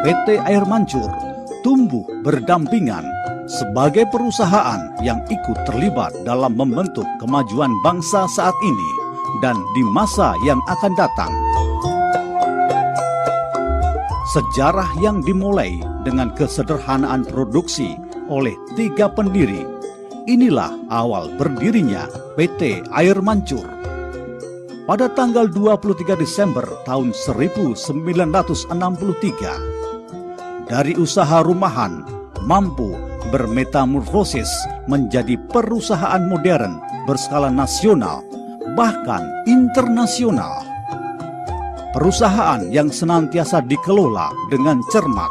PT Air Mancur tumbuh berdampingan sebagai perusahaan yang ikut terlibat dalam membentuk kemajuan bangsa saat ini dan di masa yang akan datang. Sejarah yang dimulai dengan kesederhanaan produksi oleh 3 pendiri, inilah awal berdirinya PT Air Mancur. Pada tanggal 23 Desember tahun 1963, dari usaha rumahan mampu bermetamorfosis menjadi perusahaan modern berskala nasional, bahkan internasional. Perusahaan yang senantiasa dikelola dengan cermat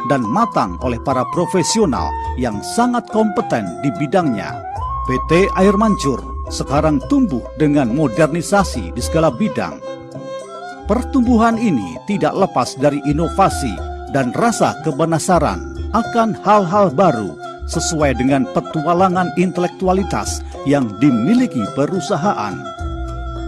dan matang oleh para profesional yang sangat kompeten di bidangnya. PT Air Mancur sekarang tumbuh dengan modernisasi di segala bidang. Pertumbuhan ini tidak lepas dari inovasi dan rasa kepenasaran akan hal-hal baru sesuai dengan petualangan intelektualitas yang dimiliki perusahaan.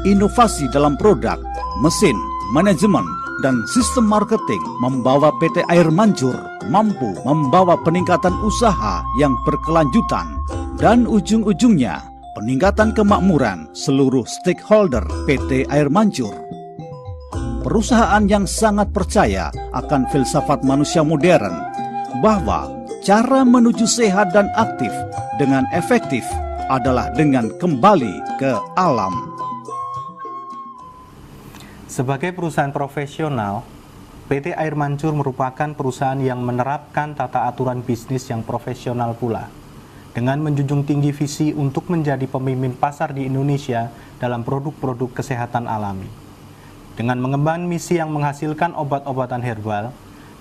Inovasi dalam produk, mesin, manajemen, dan sistem marketing membawa PT Air Mancur mampu membawa peningkatan usaha yang berkelanjutan dan ujung-ujungnya peningkatan kemakmuran seluruh stakeholder PT Air Mancur. Perusahaan yang sangat percaya akan filsafat manusia modern bahwa cara menuju sehat dan aktif dengan efektif adalah dengan kembali ke alam. Sebagai perusahaan profesional, PT Air Mancur merupakan perusahaan yang menerapkan tata aturan bisnis yang profesional pula, dengan menjunjung tinggi visi untuk menjadi pemimpin pasar di Indonesia dalam produk-produk kesehatan alami. Dengan mengemban misi yang menghasilkan obat-obatan herbal,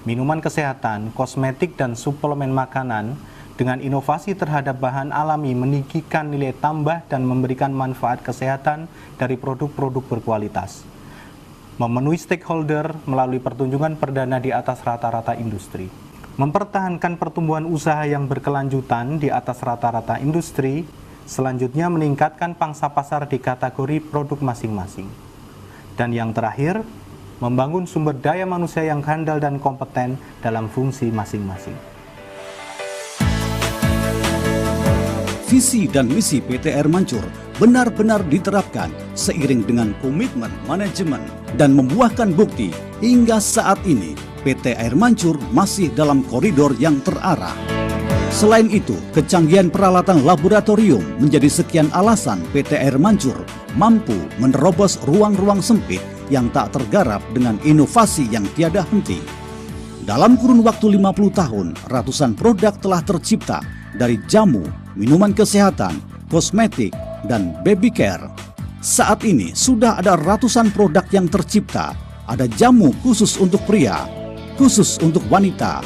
minuman kesehatan, kosmetik, dan suplemen makanan, dengan inovasi terhadap bahan alami meninggikan nilai tambah dan memberikan manfaat kesehatan dari produk-produk berkualitas. Memenuhi stakeholder melalui pertunjukan perdana di atas rata-rata industri. Mempertahankan pertumbuhan usaha yang berkelanjutan di atas rata-rata industri, selanjutnya meningkatkan pangsa pasar di kategori produk masing-masing. Dan yang terakhir, membangun sumber daya manusia yang handal dan kompeten dalam fungsi masing-masing. Visi dan misi PT Air Mancur benar-benar diterapkan seiring dengan komitmen manajemen dan membuahkan bukti hingga saat ini PT Air Mancur masih dalam koridor yang terarah. Selain itu, kecanggihan peralatan laboratorium menjadi sekian alasan PT Air Mancur mampu menerobos ruang-ruang sempit yang tak tergarap dengan inovasi yang tiada henti. Dalam kurun waktu 50 tahun, ratusan produk telah tercipta dari jamu, minuman kesehatan, kosmetik, dan baby care. Saat ini sudah ada ratusan produk yang tercipta. Ada jamu khusus untuk pria, khusus untuk wanita,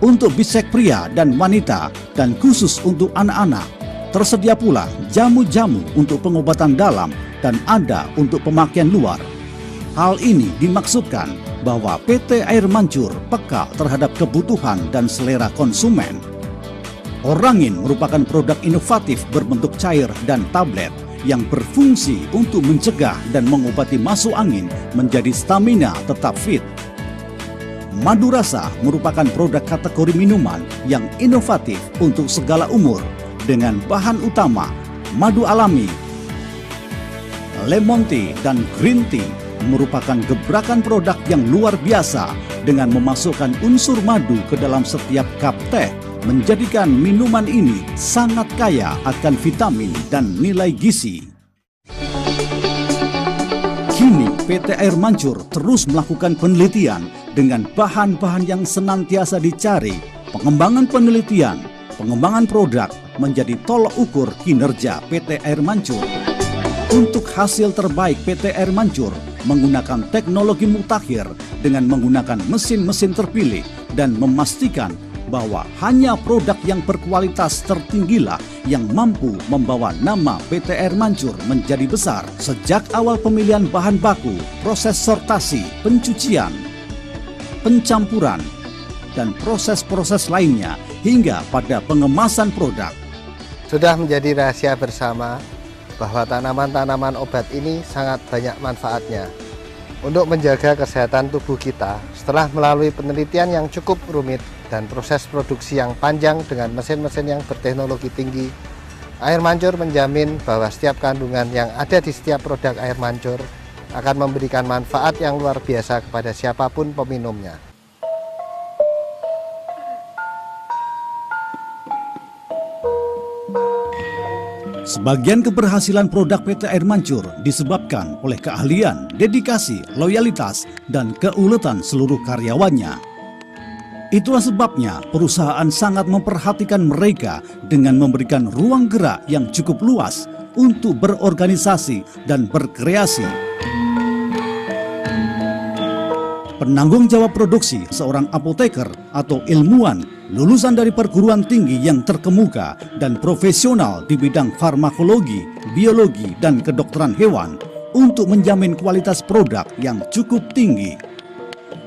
untuk bisex pria dan wanita, dan khusus untuk anak-anak. Tersedia pula jamu-jamu untuk pengobatan dalam dan ada untuk pemakaian luar. Hal ini dimaksudkan bahwa PT Air Mancur peka terhadap kebutuhan dan selera konsumen. Orangin merupakan produk inovatif berbentuk cair dan tablet yang berfungsi untuk mencegah dan mengobati masuk angin menjadi stamina tetap fit. Madu Rasa merupakan produk kategori minuman yang inovatif untuk segala umur dengan bahan utama madu alami. Lemon tea dan green tea merupakan gebrakan produk yang luar biasa dengan memasukkan unsur madu ke dalam setiap cup teh, menjadikan minuman ini sangat kaya akan vitamin dan nilai gizi. Kini PT Air Mancur terus melakukan penelitian dengan bahan-bahan yang senantiasa dicari. Pengembangan penelitian, pengembangan produk menjadi tolok ukur kinerja PT Air Mancur. Untuk hasil terbaik PT Air Mancur menggunakan teknologi mutakhir dengan menggunakan mesin-mesin terpilih dan memastikan bahwa hanya produk yang berkualitas tertinggilah yang mampu membawa nama PT Air Mancur menjadi besar. Sejak awal pemilihan bahan baku, proses sortasi, pencucian, pencampuran, dan proses-proses lainnya hingga pada pengemasan produk. Sudah menjadi rahasia bersama bahwa tanaman-tanaman obat ini sangat banyak manfaatnya. untuk menjaga kesehatan tubuh kita. Setelah melalui penelitian yang cukup rumit dan proses produksi yang panjang dengan mesin-mesin yang berteknologi tinggi, Air Mancur menjamin bahwa setiap kandungan yang ada di setiap produk Air Mancur akan memberikan manfaat yang luar biasa kepada siapapun peminumnya. Sebagian keberhasilan produk PT Air Mancur disebabkan oleh keahlian, dedikasi, loyalitas, dan keuletan seluruh karyawannya. Itulah sebabnya perusahaan sangat memperhatikan mereka dengan memberikan ruang gerak yang cukup luas untuk berorganisasi dan berkreasi. Penanggung jawab produksi seorang apoteker atau ilmuwan lulusan dari perguruan tinggi yang terkemuka dan profesional di bidang farmakologi, biologi, dan kedokteran hewan untuk menjamin kualitas produk yang cukup tinggi.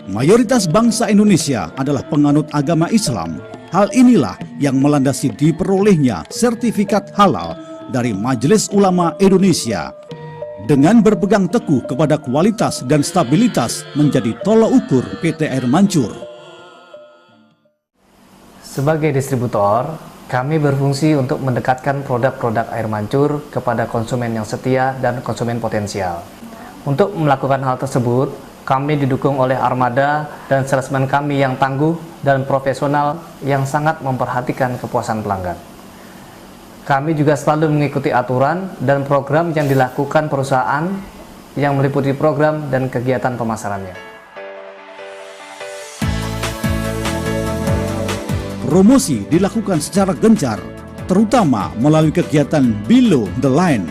Mayoritas bangsa Indonesia adalah penganut agama Islam. Hal inilah yang melandasi diperolehnya sertifikat halal dari Majelis Ulama Indonesia. Dengan berpegang teguh kepada kualitas dan stabilitas menjadi tolak ukur PT Air Mancur. Sebagai distributor, kami berfungsi untuk mendekatkan produk-produk Air Mancur kepada konsumen yang setia dan konsumen potensial. Untuk melakukan hal tersebut, kami didukung oleh armada dan salesman kami yang tangguh dan profesional yang sangat memperhatikan kepuasan pelanggan. Kami juga selalu mengikuti aturan dan program yang dilakukan perusahaan yang meliputi program dan kegiatan pemasarannya. Promosi dilakukan secara gencar, terutama melalui kegiatan Below the Line.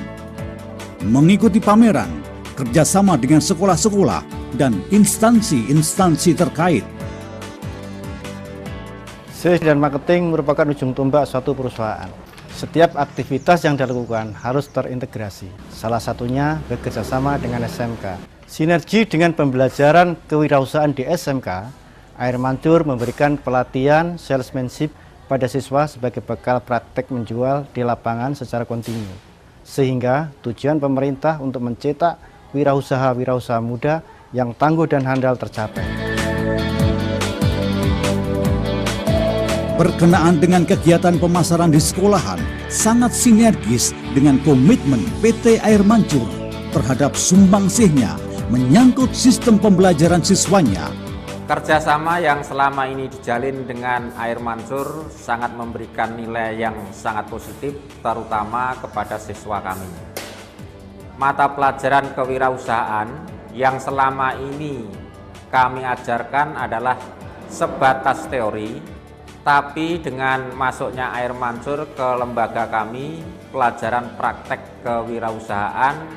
Mengikuti pameran, kerjasama dengan sekolah-sekolah, dan instansi-instansi terkait. Sales dan marketing merupakan ujung tombak suatu perusahaan. Setiap aktivitas yang dilakukan harus terintegrasi. Salah satunya bekerjasama dengan SMK. Sinergi dengan pembelajaran kewirausahaan di SMK, Air Mancur memberikan pelatihan salesmanship pada siswa sebagai bekal praktek menjual di lapangan secara kontinu. Sehingga tujuan pemerintah untuk mencetak wirausaha-wirausaha muda yang tangguh dan handal tercapai. Berkenaan dengan kegiatan pemasaran di sekolahan, sangat sinergis dengan komitmen PT Air Mancur terhadap sumbangsihnya menyangkut sistem pembelajaran siswanya. Kerjasama yang selama ini dijalin dengan Air Mancur sangat memberikan nilai yang sangat positif, terutama kepada siswa kami. Mata pelajaran kewirausahaan yang selama ini kami ajarkan adalah sebatas teori, tapi dengan masuknya Air Mancur ke lembaga kami, pelajaran praktek kewirausahaan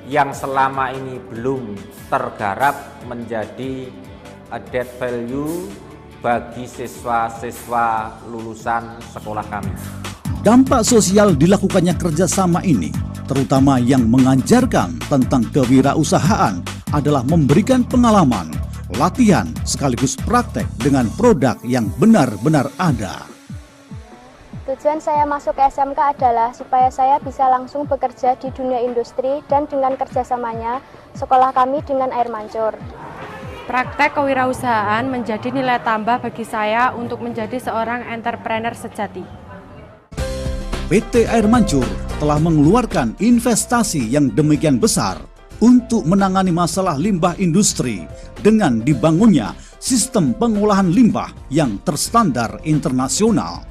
yang selama ini belum tergarap menjadi added value bagi siswa-siswa lulusan sekolah kami. Dampak sosial dilakukannya kerjasama ini, terutama yang mengajarkan tentang kewirausahaan, adalah memberikan pengalaman, latihan sekaligus praktek dengan produk yang benar-benar ada. Tujuan saya masuk ke SMK adalah supaya saya bisa langsung bekerja di dunia industri dan dengan kerjasamanya sekolah kami dengan Air Mancur. Praktek kewirausahaan menjadi nilai tambah bagi saya untuk menjadi seorang entrepreneur sejati. PT Air Mancur telah mengeluarkan investasi yang demikian besar untuk menangani masalah limbah industri dengan dibangunnya sistem pengolahan limbah yang terstandar internasional.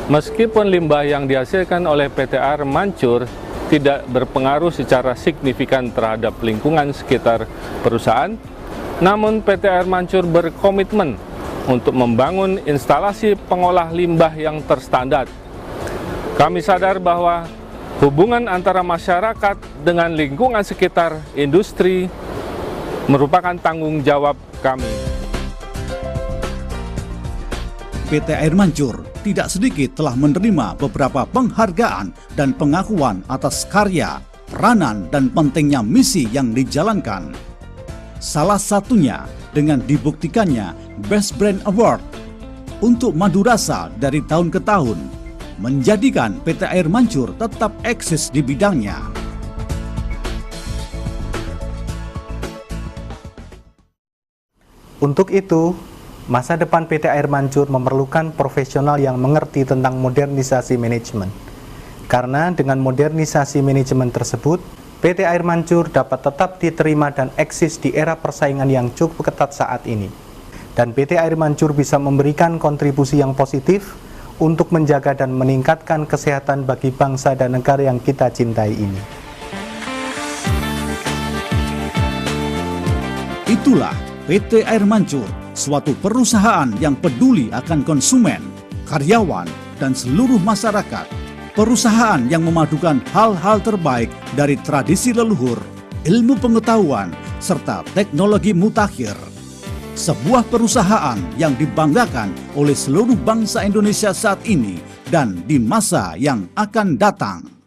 Meskipun limbah yang dihasilkan oleh PT Air Mancur tidak berpengaruh secara signifikan terhadap lingkungan sekitar perusahaan, namun PT Air Mancur berkomitmen untuk membangun instalasi pengolah limbah yang terstandar. Kami sadar bahwa hubungan antara masyarakat dengan lingkungan sekitar industri merupakan tanggung jawab kami. PT Air Mancur tidak sedikit telah menerima beberapa penghargaan dan pengakuan atas karya, peranan, dan pentingnya misi yang dijalankan. Salah satunya dengan dibuktikannya Best Brand Award untuk madu rasa dari tahun ke tahun, menjadikan PT Air Mancur tetap eksis di bidangnya. Untuk itu, masa depan PT Air Mancur memerlukan profesional yang mengerti tentang modernisasi manajemen. Karena dengan modernisasi manajemen tersebut, PT Air Mancur dapat tetap diterima dan eksis di era persaingan yang cukup ketat saat ini. Dan PT Air Mancur bisa memberikan kontribusi yang positif untuk menjaga dan meningkatkan kesehatan bagi bangsa dan negara yang kita cintai ini. Itulah PT Air Mancur, suatu perusahaan yang peduli akan konsumen, karyawan, dan seluruh masyarakat. Perusahaan yang memadukan hal-hal terbaik dari tradisi leluhur, ilmu pengetahuan, serta teknologi mutakhir. Sebuah perusahaan yang dibanggakan oleh seluruh bangsa Indonesia saat ini dan di masa yang akan datang.